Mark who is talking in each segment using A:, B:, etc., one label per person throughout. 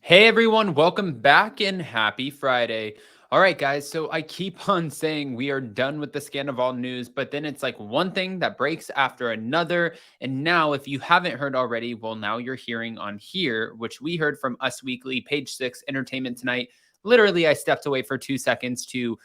A: Hey everyone, welcome back and happy Friday. All right, guys. So I keep on saying we are done with the Scandival news, but then it's like one thing that breaks after another. And now, if you haven't heard already, well, now you're hearing on here, which we heard from Us Weekly, page 6, Entertainment Tonight. Literally, I stepped away for 2 seconds to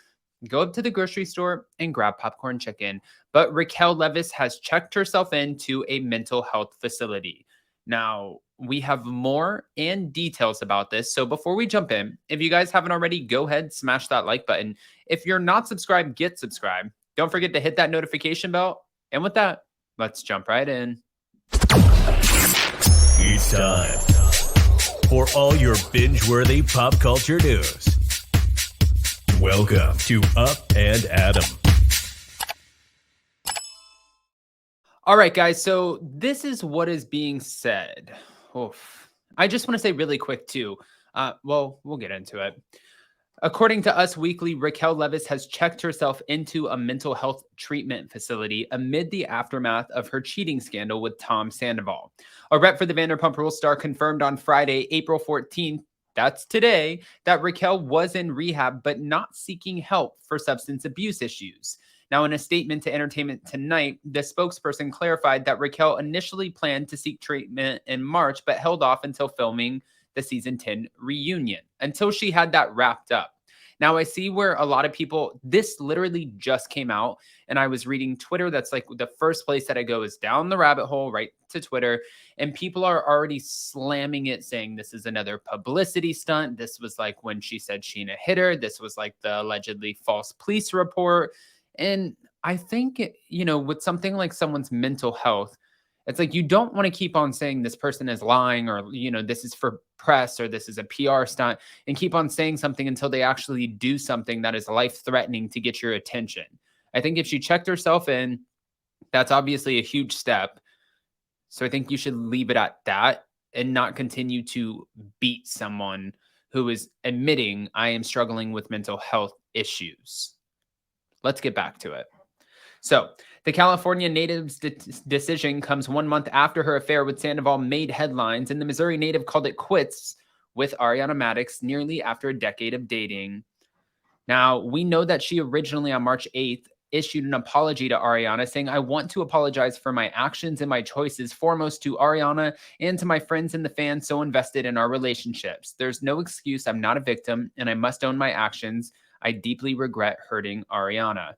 A: go up to the grocery store and grab popcorn chicken. But Raquel Leviss has checked herself into a mental health facility. Now, we have more and details about this. So before we jump in, if you guys haven't already, go ahead, smash that like button. If you're not subscribed, get subscribed. Don't forget to hit that notification bell. And with that, let's jump right in.
B: It's time for all your binge-worthy pop culture news. Welcome to Up and Adam.
A: All right, guys. So this is what is being said. Oof. I just want to say really quick, too. We'll get into it. According to Us Weekly, Raquel Leviss has checked herself into a mental health treatment facility amid the aftermath of her cheating scandal with Tom Sandoval. A rep for the Vanderpump Rules star confirmed on Friday, April 14th, that's today, that Raquel was in rehab but not seeking help for substance abuse issues. Now, in a statement to Entertainment Tonight, the spokesperson clarified that Raquel initially planned to seek treatment in March but held off until filming the season 10 reunion until she had that wrapped up. Now, I see where a lot of people, this literally just came out, and I was reading Twitter. That's like the first place that I go is down the rabbit hole, right to Twitter. And people are already slamming it, saying this is another publicity stunt. This was like when she said Sheena hit her. This was like the allegedly false police report. And I think, with something like someone's mental health, it's like you don't want to keep on saying this person is lying or, this is for press or this is a PR stunt and keep on saying something until they actually do something that is life threatening to get your attention. I think if she checked herself in, that's obviously a huge step. So I think you should leave it at that and not continue to beat someone who is admitting I am struggling with mental health issues. Let's get back to it. So, the California native's decision comes 1 month after her affair with Sandoval made headlines, and the Missouri native called it quits with Ariana Madix nearly after a decade of dating. Now, we know that she originally on March 8th issued an apology to Ariana saying, I want to apologize for my actions and my choices, foremost to Ariana and to my friends and the fans so invested in our relationships. There's no excuse. I'm not a victim, and I must own my actions. I deeply regret hurting Ariana.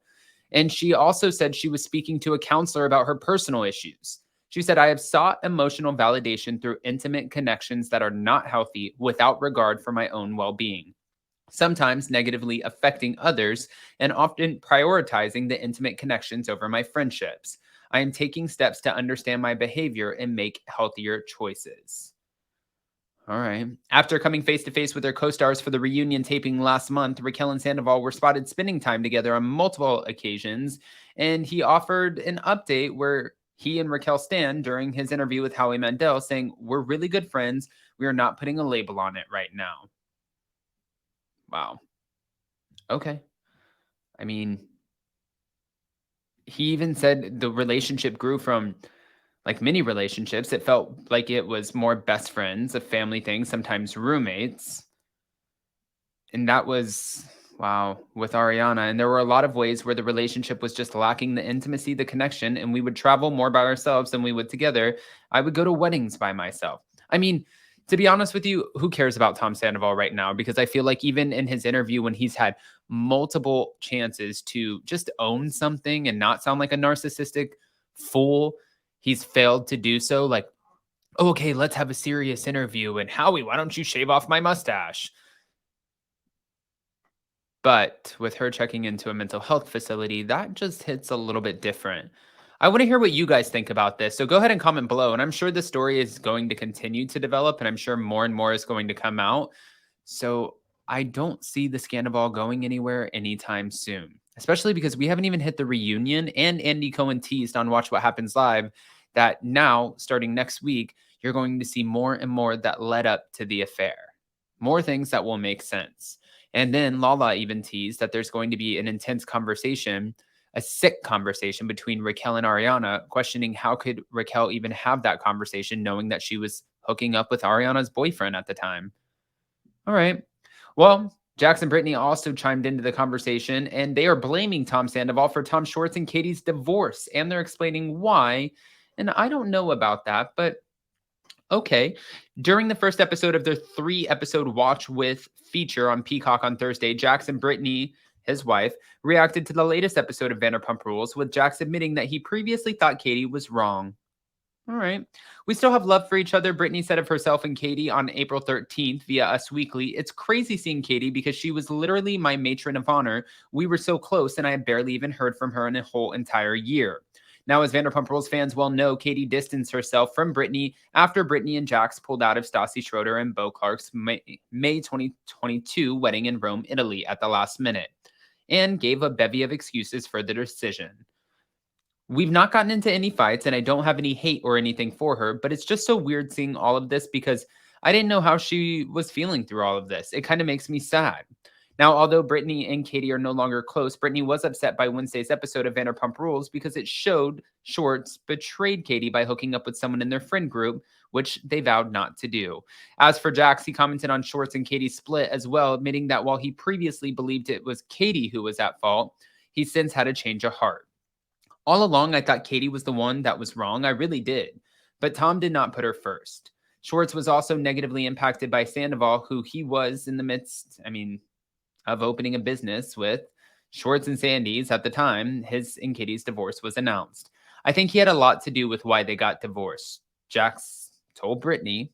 A: And she also said she was speaking to a counselor about her personal issues. She said, I have sought emotional validation through intimate connections that are not healthy without regard for my own well-being, sometimes negatively affecting others and often prioritizing the intimate connections over my friendships. I am taking steps to understand my behavior and make healthier choices. All right. After coming face to face with their co-stars for the reunion taping last month, Raquel and Sandoval were spotted spending time together on multiple occasions, and he offered an update where he and Raquel stand during his interview with Howie Mandel, saying, we're really good friends. We are not putting a label on it right now. Wow. Okay. I mean, he even said the relationship grew from like many relationships, it felt like it was more best friends, a family thing, sometimes roommates. And that was, wow, with Ariana. And there were a lot of ways where the relationship was just lacking the intimacy, the connection, and we would travel more by ourselves than we would together. I would go to weddings by myself. I mean, to be honest with you, who cares about Tom Sandoval right now? Because I feel like even in his interview, when he's had multiple chances to just own something and not sound like a narcissistic fool, he's failed to do so. Like, oh, okay, let's have a serious interview. And Howie, why don't you shave off my mustache? But with her checking into a mental health facility, that just hits a little bit different. I want to hear what you guys think about this. So go ahead and comment below. And I'm sure the story is going to continue to develop, and I'm sure more and more is going to come out. So I don't see the Scandival going anywhere anytime soon, especially because we haven't even hit the reunion, and Andy Cohen teased on Watch What Happens Live that now, starting next week, you're going to see more and more that led up to the affair. More things that will make sense. And then Lala even teased that there's going to be an intense conversation, a sick conversation between Raquel and Ariana, questioning how could Raquel even have that conversation knowing that she was hooking up with Ariana's boyfriend at the time. All right. Well, Jax and Brittany also chimed into the conversation, and they are blaming Tom Sandoval for Tom Schwartz and Katie's divorce, and they're explaining why. And I don't know about that, but okay. During the first episode of their 3-episode Watch With feature on Peacock on Thursday, Jax and Brittany, his wife, reacted to the latest episode of Vanderpump Rules, with Jax admitting that he previously thought Katie was wrong. All right. We still have love for each other, Brittany said of herself and Katie on April 13th via Us Weekly. It's crazy seeing Katie because she was literally my matron of honor. We were so close, and I had barely even heard from her in a whole entire year. Now, as Vanderpump Rules fans well know, Katie distanced herself from Brittany after Brittany and Jax pulled out of Stassi Schroeder and Beau Clark's May 2022 wedding in Rome, Italy at the last minute, and gave a bevy of excuses for the decision. We've not gotten into any fights, and I don't have any hate or anything for her, but it's just so weird seeing all of this because I didn't know how she was feeling through all of this. It kind of makes me sad. Now, although Brittany and Katie are no longer close, Brittany was upset by Wednesday's episode of Vanderpump Rules because it showed Schwartz betrayed Katie by hooking up with someone in their friend group, which they vowed not to do. As for Jax, he commented on Schwartz and Katie's split as well, admitting that while he previously believed it was Katie who was at fault, he since had a change of heart. All along, I thought Katie was the one that was wrong. I really did. But Tom did not put her first. Schwartz was also negatively impacted by Sandoval, who he was in the midst, of opening a business with. Schwartz and Sandy's at the time his and Katie's divorce was announced. I think he had a lot to do with why they got divorced. Jax told Brittany,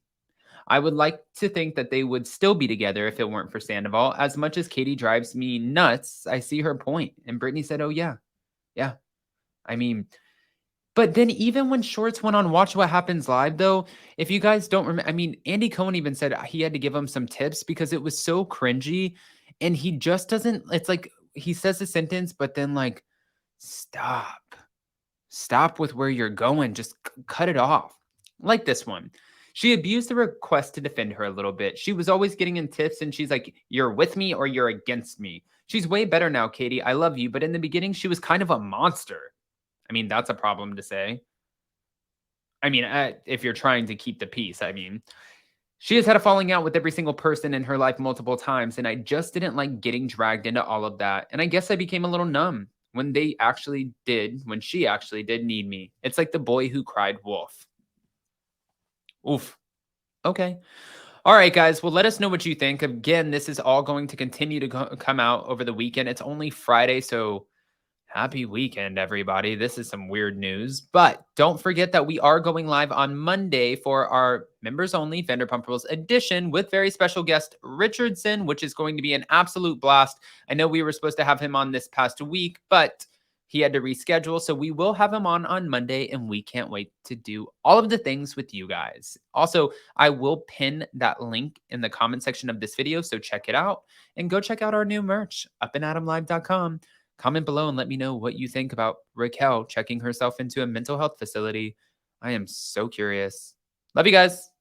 A: I would like to think that they would still be together if it weren't for Sandoval. As much as Katie drives me nuts, I see her point. And Brittany said, oh, yeah. Yeah. But then even when Schwartz went on Watch What Happens Live, though, if you guys don't remember, Andy Cohen even said he had to give him some tips because it was so cringy, and he just doesn't. It's like he says a sentence, but then like, stop with where you're going, just cut it off. Like this one. She abused the request to defend her a little bit. She was always getting in tiffs, and she's like, you're with me or you're against me. She's way better now, Katie. I love you. But in the beginning, she was kind of a monster. That's a problem to say. If you're trying to keep the peace, she has had a falling out with every single person in her life multiple times, and I just didn't like getting dragged into all of that. And I guess I became a little numb when she actually did need me. It's like the boy who cried wolf. Oof. Okay. All right, guys. Well, let us know what you think. Again, this is all going to continue to come out over the weekend. It's only Friday, so happy weekend, everybody. This is some weird news, but don't forget that we are going live on Monday for our members only Vanderpump Rules edition with very special guest Richardson, which is going to be an absolute blast. I know we were supposed to have him on this past week, but he had to reschedule. So we will have him on Monday, and we can't wait to do all of the things with you guys. Also, I will pin that link in the comment section of this video. So check it out and go check out our new merch upandadamlive.com. Comment below and let me know what you think about Raquel checking herself into a mental health facility. I am so curious. Love you guys.